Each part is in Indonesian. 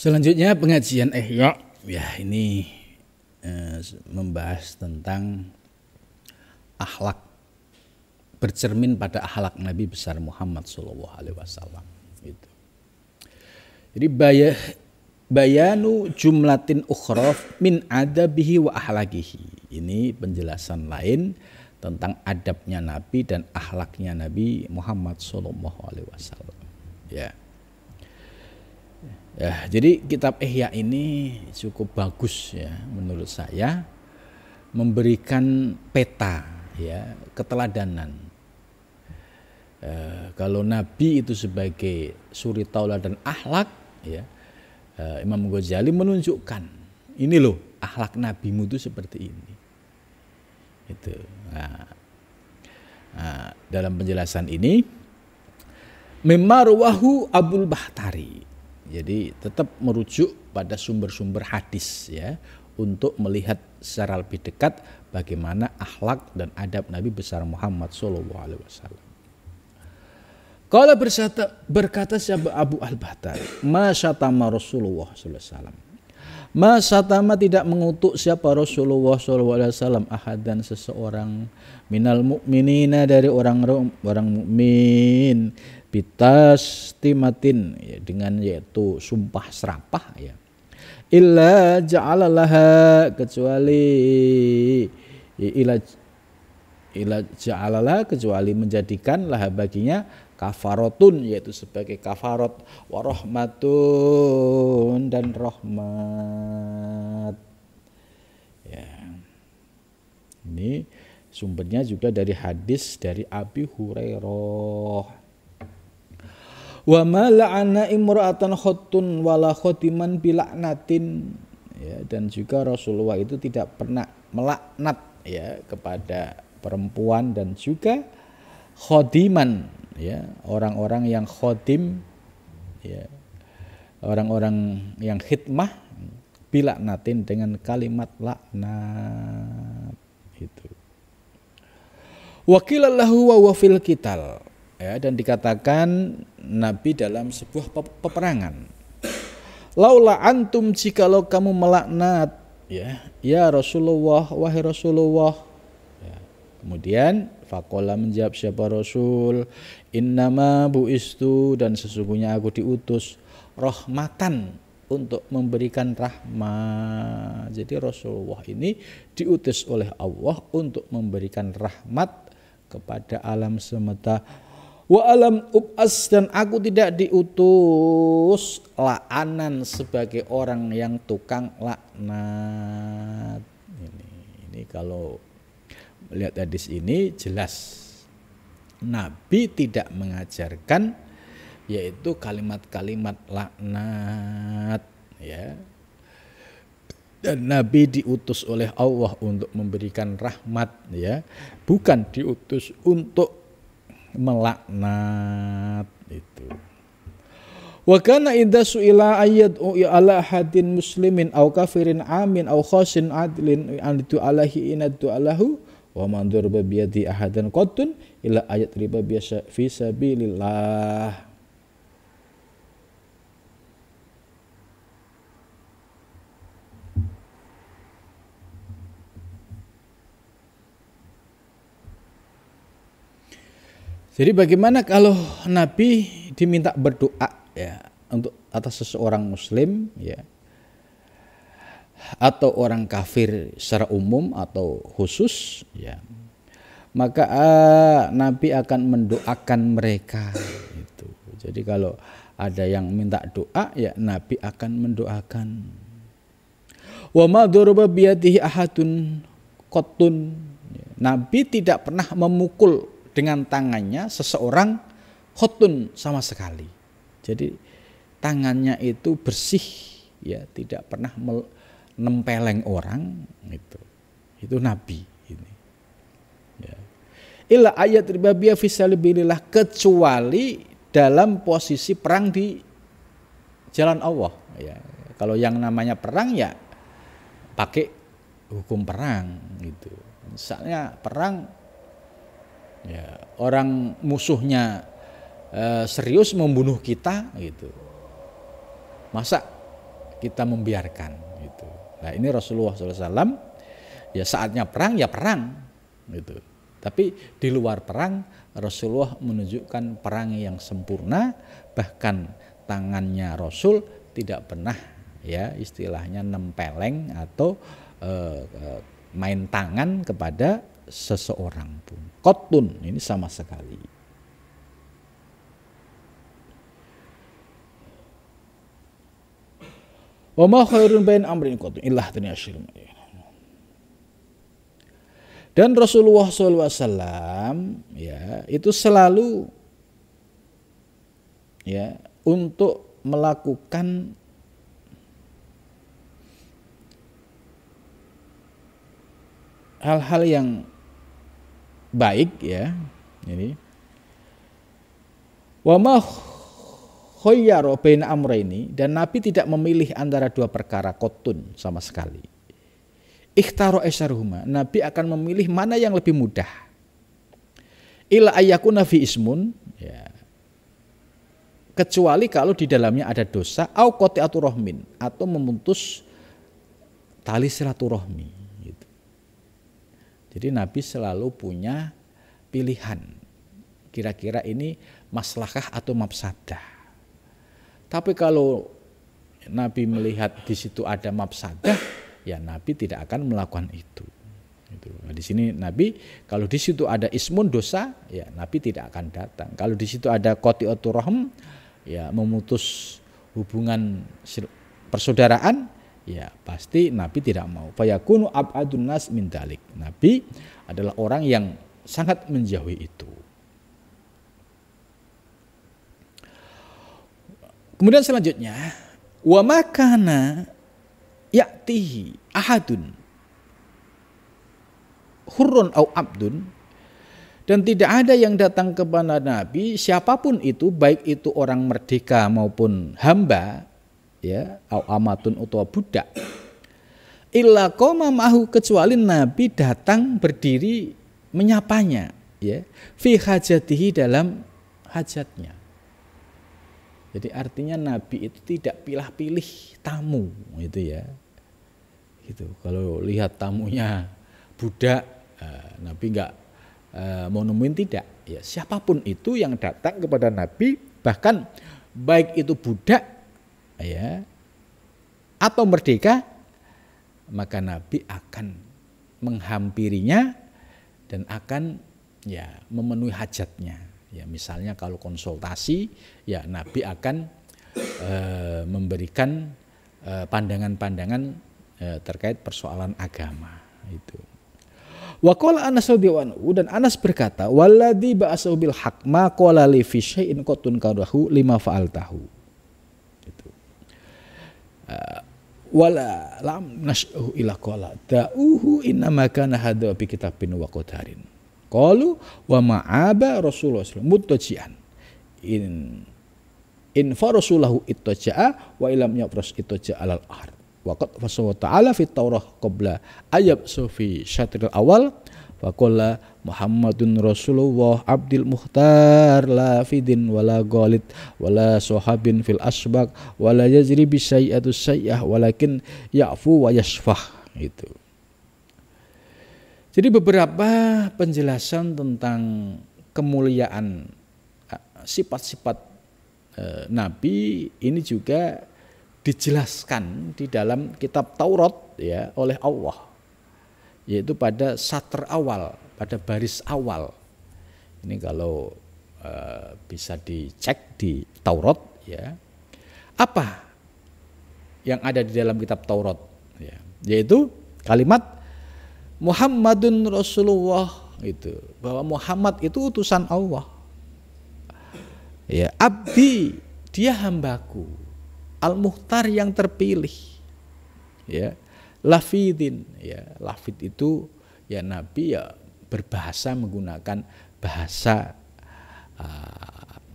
Selanjutnya pengajian Ihya, ya ini membahas tentang akhlak, bercermin pada akhlak Nabi besar Muhammad SAW. Gitu. Jadi bayanu jumlatin ukhraf min adabihi wa ahlakihi. Ini penjelasan lain tentang adabnya Nabi dan akhlaknya Nabi Muhammad SAW. Ya. Ya, jadi kitab Ihya ini cukup bagus ya menurut saya, memberikan peta ya keteladanan. Kalau Nabi itu sebagai suri tauladan akhlak ya, Imam Ghazali menunjukkan ini loh akhlak Nabimu itu seperti ini. Itu. Dalam penjelasan ini Memarwahu Abul Bahtari. Jadi tetap merujuk pada sumber-sumber hadis ya untuk melihat secara lebih dekat bagaimana akhlak dan adab Nabi besar Muhammad SAW. Kalau berkata siapa Abu Al-Bahtari, ma syatama Rasulullah SAW. Ma syatama tidak mengutuk siapa Rasulullah SAW ahadan seseorang minal mu'minina dari orang mukmin bitas timatin ya, dengan yaitu sumpah serapah ya, illa ja'alalaha kecuali kecuali menjadikan laha baginya kafaratun yaitu sebagai kafarat warahmatun dan rahmat ya. Ini sumbernya juga dari hadis dari Abi Hurairah. Wa ma la'ana imra'atan khattun wala khatiman bila'natin ya, dan juga Rasulullah itu tidak pernah melaknat ya kepada perempuan dan juga khadiman ya, orang-orang yang khadim ya, orang-orang yang khidmah bila'natin dengan kalimat laknat itu. Wa qila lahu wa fil qital ya, dan dikatakan Nabi dalam sebuah peperangan, laula antum jikalau kamu melaknat ya Rasulullah wahai Rasulullah ya. Kemudian faqala menjawab siapa Rasul, innama buistu dan sesungguhnya aku diutus rahmatan untuk memberikan rahmat. Jadi Rasulullah ini diutus oleh Allah untuk memberikan rahmat kepada alam semesta. Wa alam ub'as dan aku tidak diutus la'anan sebagai orang yang tukang laknat. Ini kalau melihat hadis ini jelas Nabi tidak mengajarkan yaitu kalimat-kalimat laknat ya. Dan Nabi diutus oleh Allah untuk memberikan rahmat ya, bukan diutus untuk melaknat itu. Wa kana idza su'ila ayyad'u ala hadin muslimin aw kafirin amin aw khasin adlin antu alahi inatu alahu wa man darba bi yadi ahadan qattun ila ayat riba biasa fi sabilillah. Jadi bagaimana kalau Nabi diminta berdoa ya untuk atas seseorang muslim ya atau orang kafir secara umum atau khusus ya, maka Nabi akan mendoakan mereka itu. Jadi kalau ada yang minta doa ya Nabi akan mendoakan. Wa ma daraba biyadihi ahadun qattun. Nabi tidak pernah memukul dengan tangannya seseorang khotun sama sekali. Jadi tangannya itu bersih ya, tidak pernah nempeleng orang itu. Itu Nabi ini. Ya. Illa ayat ribabiyah fisabilillah, kecuali dalam posisi perang di jalan Allah ya. Kalau yang namanya perang ya pakai hukum perang gitu. Misalnya perang ya, orang musuhnya serius membunuh kita gitu. Masa kita membiarkan gitu. Nah ini Rasulullah SAW ya saatnya perang ya perang gitu. Tapi di luar perang Rasulullah menunjukkan perang yang sempurna, bahkan tangannya Rasul tidak pernah ya istilahnya nempeleng atau main tangan kepada seseorang pun. Qotun ini sama sekali. Wa ma khairun bain amrin qotun illah tanashir. Dan Rasulullah SAW ya itu selalu ya untuk melakukan hal-hal yang baik ya. Ini wa ma khayyara baina amrayni, dan Nabi tidak memilih antara dua perkara qotun sama sekali. Ikhtaro aisyarhuma, Nabi akan memilih mana yang lebih mudah. Ila ayyakuna fi ismun ya. Kecuali kalau di dalamnya ada dosa au qati'atu rahmin, atau memutus tali silaturahmi gitu. Jadi Nabi selalu punya pilihan. Kira-kira ini maslahah atau mafsadah. Tapi kalau Nabi melihat di situ ada mafsadah, ya Nabi tidak akan melakukan itu. Nah, di sini Nabi kalau di situ ada ismun dosa, ya Nabi tidak akan datang. Kalau di situ ada qati'atur rahm, ya memutus hubungan persaudaraan, ya pasti Nabi tidak mau. Fayakunu ab'adun nas min dalik. Nabi adalah orang yang sangat menjauhi itu. Kemudian selanjutnya, wa makana ya'tihi ahadun hurrun au abdun, dan tidak ada yang datang kepada Nabi siapapun itu, baik itu orang merdeka maupun hamba ya, au amatun atau budak, illa qoma mahu, kecuali Nabi datang berdiri menyapanya ya, fi hajatihi, dalam hajatnya. Jadi artinya Nabi itu tidak pilih-pilih tamu gitu ya. Gitu. Kalau lihat tamunya budak, Nabi enggak mau nemuin, tidak. Ya, siapapun itu yang datang kepada Nabi, bahkan baik itu budak ya atau merdeka, maka Nabi akan menghampirinya dan akan ya memenuhi hajatnya. Ya, misalnya kalau konsultasi, ya Nabi akan memberikan pandangan-pandangan terkait persoalan agama itu. Wa qala Anas radhiyallahu anhu, dan Anas berkata, walladzi ba'atsahu bil haqq ma qala li fi syai'in qatun karahu lima fa'altahu. Itu. Wala lam nas'uhu ila qala da'uhu innama kana hadza bi kitabin wa qadarin. Qalu wa ma'aba Rasulullah sallallahu muttaji'an in farasulahu ittaja'a wa ilam yafras ittaja'a alal ard wa qad fasawa ta'ala fit taurah qabla ayab sufi syatril awal wa qala Muhammadun Rasulullah Abdul Mukhtar la fidin wala ghalid wala sahabin fil asbaq wala yajri bi sayyi'atu sayyah walakin ya'fu wa yasfah. Itu. Jadi beberapa penjelasan tentang kemuliaan sifat-sifat Nabi ini juga dijelaskan di dalam kitab Taurat ya oleh Allah, yaitu pada satr awal, pada baris awal. Ini kalau bisa dicek di Taurat ya, apa yang ada di dalam kitab Taurat ya, yaitu kalimat Muhammadun Rasulullah, itu bahwa Muhammad itu utusan Allah. Ya, abdi, dia hambaku, al-mukhtar yang terpilih. Ya, lafidin, ya, lafid itu ya Nabi ya berbahasa menggunakan bahasa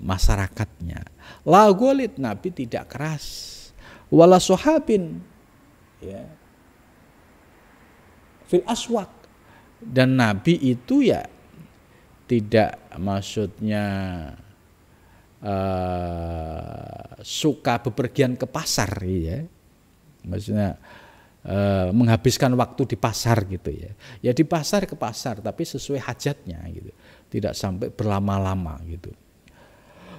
masyarakatnya. La ghalid, Nabi tidak keras. Wala sahabin, ya, fil aswak, dan Nabi itu ya tidak maksudnya suka bepergian ke pasar ya. Maksudnya menghabiskan waktu di pasar gitu ya. Ya di pasar ke pasar tapi sesuai hajatnya gitu. Tidak sampai berlama-lama gitu.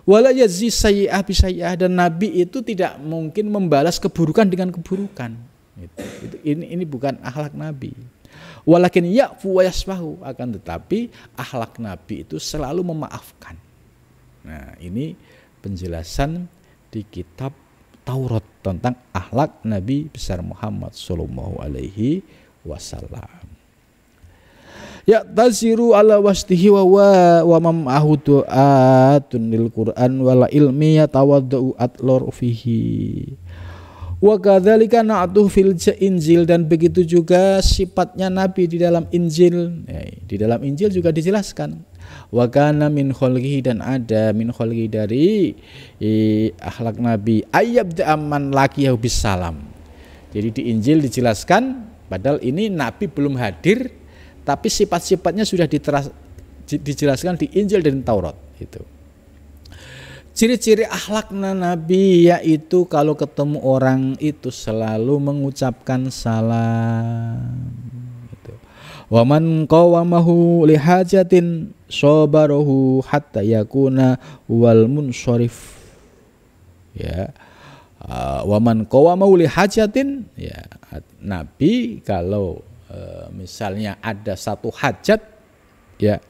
Wala yajzi sayyi'ah bisayyi'ah, dan Nabi itu tidak mungkin membalas keburukan dengan keburukan. Gitu. Ini bukan akhlak Nabi. Walakin ya'fu wa yasfahu, akan tetapi akhlak Nabi itu selalu memaafkan. Nah, ini penjelasan di kitab Taurat tentang akhlak Nabi besar Muhammad sallallahu alaihi wasallam. Ya taziru ala wastihi wa mam'ahu du'atun lil Qur'an wala ilmi yatawaddau atlor fihi. Wa kadzalika na'tuh fil Injil, dan begitu juga sifatnya Nabi di dalam Injil. Di dalam Injil juga dijelaskan. Wa kana min khalqihi, dan ada min khalqihi dari akhlak Nabi ayyabda amman laqiyahu bisalam. Jadi di Injil dijelaskan, padahal ini Nabi belum hadir, tapi sifat-sifatnya sudah dijelaskan di Injil dan Taurat itu. Ciri-ciri akhlaknya Nabi yaitu kalau ketemu orang itu selalu mengucapkan salam. Gitu. Wa man qawamahu li hajatin sabarahu hatta yakuna wal munsharif. Ya. Wa man qawamahu li hajatin, ya, Nabi kalau misalnya ada satu hajat, ya,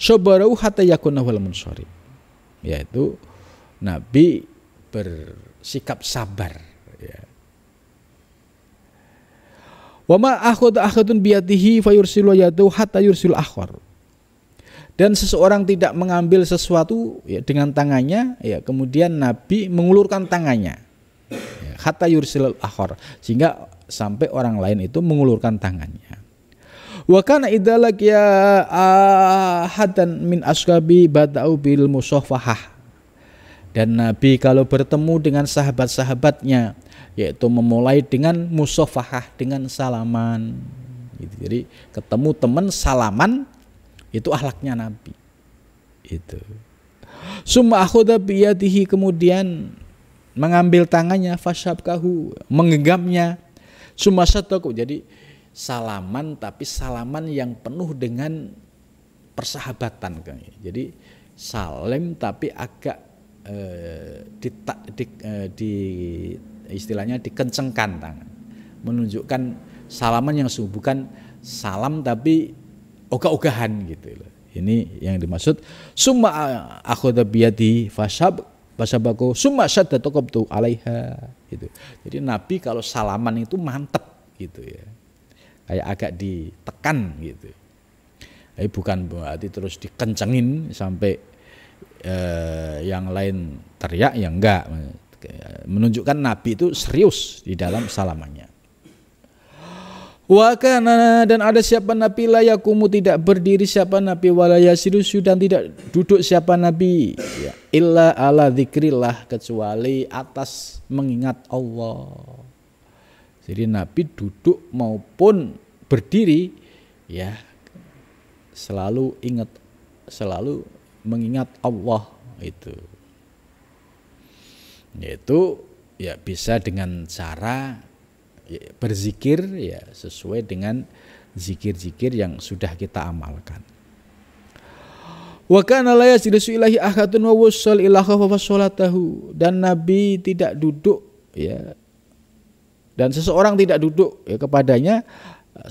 sabarahu hatta yakuna wal munsharif, yaitu Nabi bersikap sabar, ya. Wa ma akhadha akhadun biyadihi fayursilu yadahu hatta yursil akhar. Dan seseorang tidak mengambil sesuatu, ya, dengan tangannya, ya, kemudian Nabi mengulurkan tangannya, ya, hatta yursil akhar, sehingga sampai orang lain itu mengulurkan tangannya. Wa kana idza laqiya ahadan min ashabi bada'u bil musafahah. Dan Nabi kalau bertemu dengan sahabat-sahabatnya, yaitu memulai dengan musafahah, dengan salaman. Gitu. Jadi ketemu teman salaman, itu akhlaknya Nabi. Itu. Summa akhadha bi yadihi, kemudian mengambil tangannya, fasyabkahu, menggenggamnya. Summa sadaqu, jadi salaman tapi salaman yang penuh dengan persahabatan. Jadi salim tapi agak istilahnya dikencengkan tangan, menunjukkan salaman yang bukan salam tapi ogah-ogahan gitu loh. Ini yang dimaksud summa akhadha biyadi fasabaku summa syaddatu qabtu alaiha gitu. Jadi Nabi kalau salaman itu mantep gitu ya. Kayak agak ditekan gitu. Tapi bukan berarti terus dikencengin sampai yang lain teriak, ya enggak. Menunjukkan Nabi itu serius di dalam salamannya. Wa kana, dan ada siapa Nabi la yakumu, tidak berdiri siapa Nabi, wala yasirusu, dan tidak duduk siapa Nabi, ya, illa ala dzikrillah, kecuali atas mengingat Allah. Jadi Nabi duduk maupun berdiri, ya, selalu ingat, selalu mengingat Allah itu. Yaitu ya bisa dengan cara ya, berzikir, ya, sesuai dengan zikir-zikir yang sudah kita amalkan. Wa kana la yajlisu ilahi ahadun wa wasal ila khafa sholatahu, dan Nabi tidak duduk, ya, dan seseorang tidak duduk, ya, kepadanya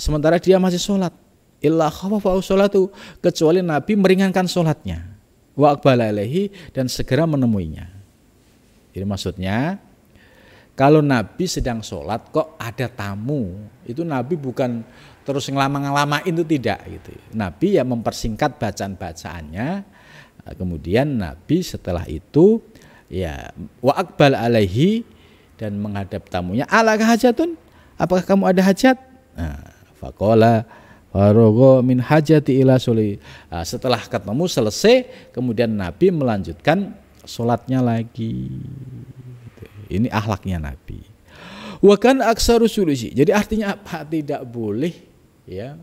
sementara dia masih sholat, illa khafa sholatu, kecuali Nabi meringankan sholatnya, wa aqbala alaihi, dan segera menemuinya. Jadi maksudnya kalau Nabi sedang sholat kok ada tamu, itu Nabi bukan terus ngelama-ngelamain, itu tidak gitu. Nabi ya mempersingkat bacaan-bacaannya, kemudian Nabi setelah itu ya wa aqbal alaihi, dan menghadap tamunya, alaka hajatun, apakah kamu ada hajat? Nah, faqala faragha min hajati ila sholli. Setelah ketemu selesai, kemudian Nabi melanjutkan sholatnya lagi. Ini akhlaknya Nabi. Wa kan aksaru sulusi. Jadi artinya apa? Tidak boleh, ya,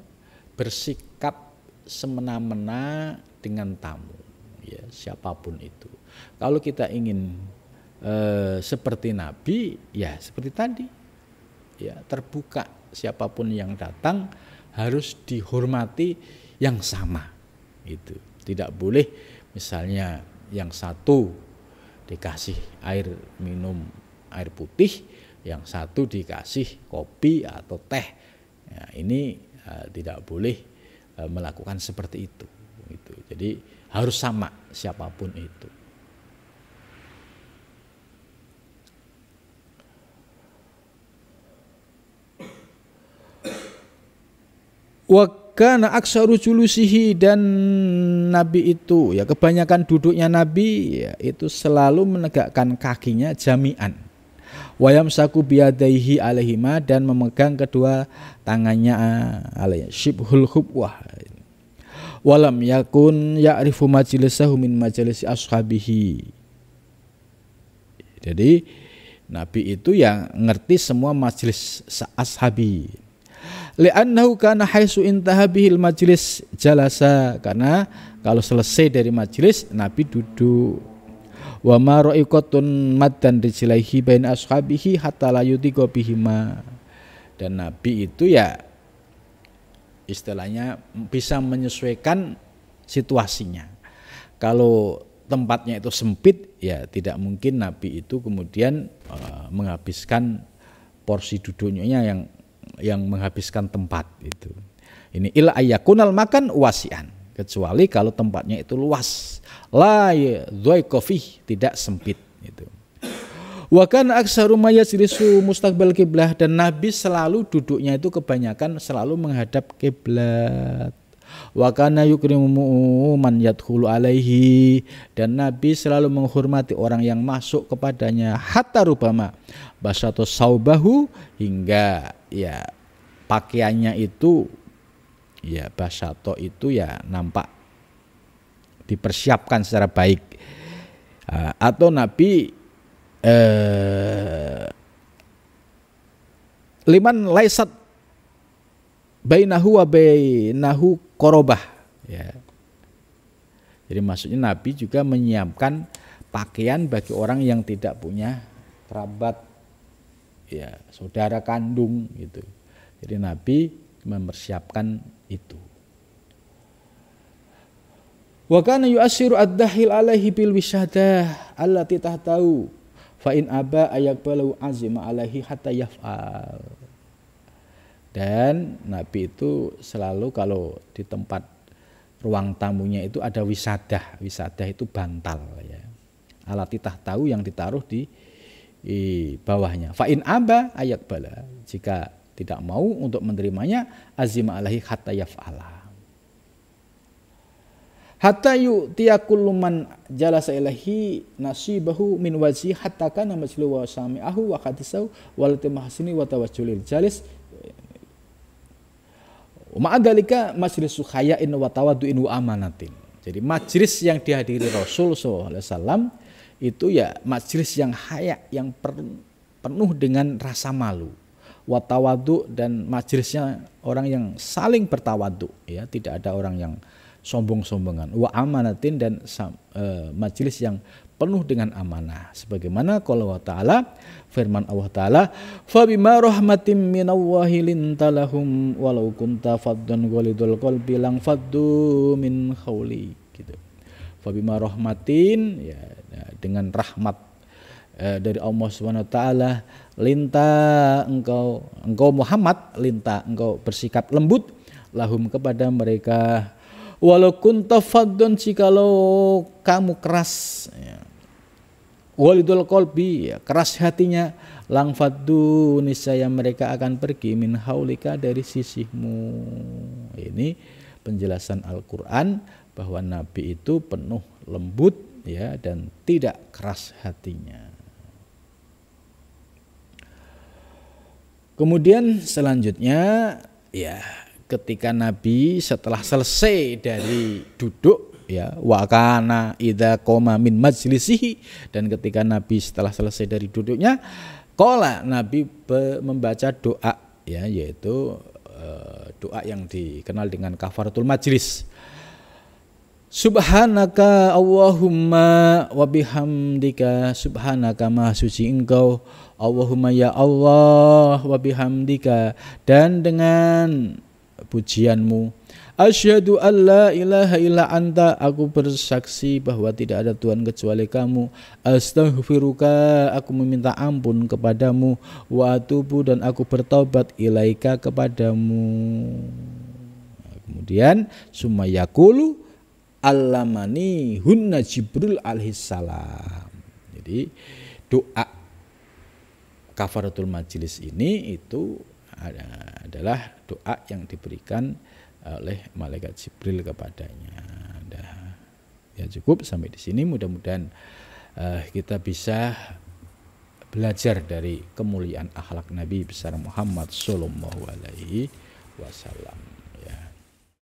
bersikap semena-mena dengan tamu, ya, siapapun itu. Kalau kita ingin seperti Nabi, ya seperti tadi, ya terbuka, siapapun yang datang harus dihormati yang sama. Itu tidak boleh misalnya yang satu dikasih air minum air putih, yang satu dikasih kopi atau teh. Ya, ini tidak boleh melakukan seperti itu. Gitu. Jadi harus sama siapapun itu. Wa kana aksaru julusihi, dan Nabi itu ya kebanyakan duduknya Nabi ya, itu selalu menegakkan kakinya jami'an. Wa yamsaku biyadaihi alaihima, dan memegang kedua tangannya alaihi syibhul khubwah. Walam yakun ya'rifu majlisahu min majlisi ashabihi. Jadi Nabi itu yang ngerti semua majlis ashabi. Li'annahu kana haitsu intaha bihil majlis jalasa, karena kalau selesai dari majlis Nabi duduk. Wa ma ra'iqatun maddan rijlaihi baina ashabihi hatta la yutiqa bihima. Dan Nabi itu ya istilahnya bisa menyesuaikan situasinya. Kalau tempatnya itu sempit ya tidak mungkin Nabi itu kemudian menghabiskan porsi duduknya yang menghabiskan tempat itu. Ini ila ayakunal makan wasian, kecuali kalau tempatnya itu luas, la dhaiqa fih, tidak sempit itu. Wa kana aktsaru ma yajlisu mustaqbal kiblah, dan Nabi selalu duduknya itu kebanyakan selalu menghadap kiblat. Wa kana yukrimu man yadkhulu alaihi, dan Nabi selalu menghormati orang yang masuk kepadanya, hatta rubama basatu saubahu, hingga ya pakaiannya itu ya basato itu ya nampak dipersiapkan secara baik. Atau Nabi liman laisat bainahu wa bainahu qorobah ya. Jadi maksudnya Nabi juga menyiapkan pakaian bagi orang yang tidak punya kerabat ya, saudara kandung gitu. Jadi Nabi mempersiapkan itu. Wa kana yu'assiru ad-dahil alaihi bil wishadah allati tahtahu fa in aba ayaqbalu azima alaihi hatta yaf'al. Dan Nabi itu selalu kalau di tempat ruang tamunya itu ada wisadah. Wisadah itu bantal ya. Allati tahtahu, yang ditaruh di bawahnya. Fa in aba ayaqbala, jika tidak mau untuk menerimanya, azima alaihi hatta yaf'ala. Hatta yu'tiyakullu man jalasa ilahi nasibahu min wajhi hatta kana majlu wa sami'ahu wa hadisahu wal timahsini wa tawajjulil jalis. Ma'adhalika majlisu khaya'in wa tawaddu'in wa amanatin. Jadi majlis yang dihadiri Rasul SAW itu ya majlis yang haya, yang penuh dengan rasa malu, wa tawaddu, dan majlisnya orang yang saling bertawaddu ya, tidak ada orang yang sombong-sombongan, wa amanatin, dan majelis yang penuh dengan amanah, sebagaimana qala wa ta'ala, firman Allah Ta'ala, fa bima rahmatin minallahi lintalahum walau kunta faddan ghalidul qalbi lang faddu min khawli gitu. Fa bima rahmatin ya, dengan rahmat dari Allah Subhanahu wa taala, linta engkau Muhammad, linta engkau bersikap lembut, lahum kepada mereka, walau kunta faddon, jikalau kamu keras ya, walidul qalbi ya, keras hatinya, lang faddu, niscaya mereka akan pergi, min haulika, dari sisimu. Ini penjelasan Al-Qur'an bahwa Nabi itu penuh lembut ya, dan tidak keras hatinya. Kemudian selanjutnya ya, ketika Nabi setelah selesai dari duduk ya, wa kana idza qoma min majlisihi, dan ketika Nabi setelah selesai dari duduknya, qala, Nabi membaca doa ya, yaitu doa yang dikenal dengan kafaratul majlis. Subhanaka Allahumma wa bihamdika, subhanaka maha suci engkau, Allahumma ya Allah, wa bihamdika, dan dengan pujianmu, asyhadu an la ilaha illa anta, aku bersaksi bahwa tidak ada Tuhan kecuali kamu, astaghfiruka, aku meminta ampun kepadamu, wa atubu, dan aku bertaubat, ilaika, kepadamu. Kemudian summa yaqulu allamani hunna Jibril alaihissalam. Jadi doa kafaratul majlis ini itu adalah doa yang diberikan oleh malaikat Jibril kepadanya. Nah, ya cukup sampai di sini. Mudah-mudahan kita bisa belajar dari kemuliaan akhlak Nabi besar Muhammad sallallahu alaihi wasallam.